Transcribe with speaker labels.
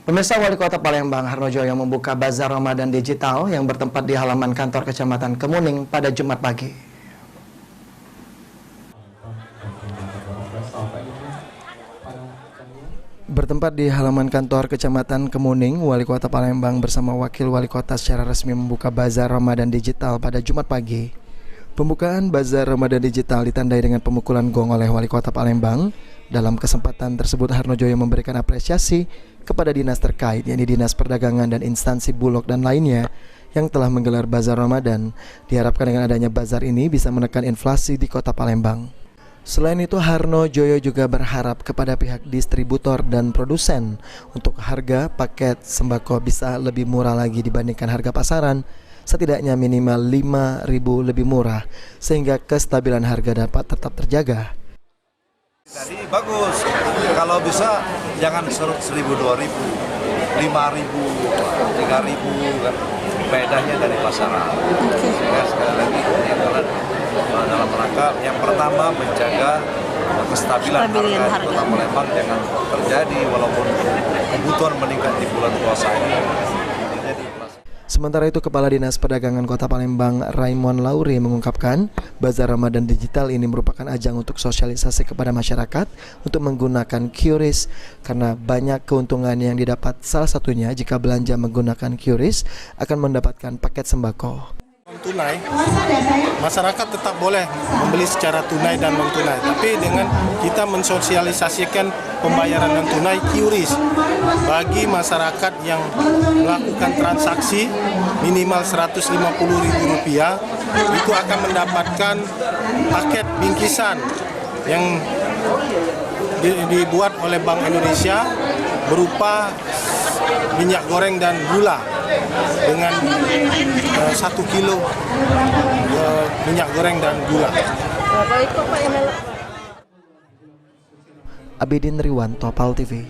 Speaker 1: Pemirsa, Wali Kota Palembang Harnojoyo membuka bazar Ramadan digital yang bertempat di halaman kantor Kecamatan Kemuning pada Jumat pagi. Bertempat di halaman kantor Kecamatan Kemuning, Wali Kota Palembang bersama Wakil Wali Kota secara resmi membuka bazar Ramadan digital pada Jumat pagi. Pembukaan bazar Ramadan digital ditandai dengan pemukulan gong oleh Wali Kota Palembang. Dalam kesempatan tersebut, Harnojoyo memberikan apresiasi kepada dinas terkait, yakni Dinas Perdagangan dan instansi Bulog dan lainnya yang telah menggelar bazar Ramadan. Diharapkan dengan adanya bazar ini bisa menekan inflasi di Kota Palembang. Selain itu, Harnojoyo juga berharap kepada pihak distributor dan produsen untuk harga paket sembako bisa lebih murah lagi dibandingkan harga pasaran, setidaknya minimal 5.000 lebih murah, sehingga kestabilan harga dapat tetap terjaga.
Speaker 2: Jadi bagus, kalau bisa jangan 1.000, 2.000, 5.000, 3.000 kan, bedanya dari pasaran. Sehingga sekali lagi ini adalah dalam rangka yang pertama menjaga kestabilan harga di Kota Palembang jangan terjadi walaupun kebutuhan meningkat di bulan puasa ini.
Speaker 1: Sementara itu, Kepala Dinas Perdagangan Kota Palembang Raymond Lauri mengungkapkan bazar Ramadan digital ini merupakan ajang untuk sosialisasi kepada masyarakat untuk menggunakan QRIS karena banyak keuntungan yang didapat. Salah satunya jika belanja menggunakan QRIS akan mendapatkan paket sembako.
Speaker 3: Tunai, masyarakat tetap boleh membeli secara tunai dan non tunai, tapi dengan kita mensosialisasikan pembayaran non tunai QRIS bagi masyarakat yang melakukan transaksi minimal Rp150.000 itu akan mendapatkan paket bingkisan yang dibuat oleh Bank Indonesia berupa minyak goreng dan gula dengan 1 kilo minyak goreng dan gula.
Speaker 1: Abidin Riwanto, PAL TV.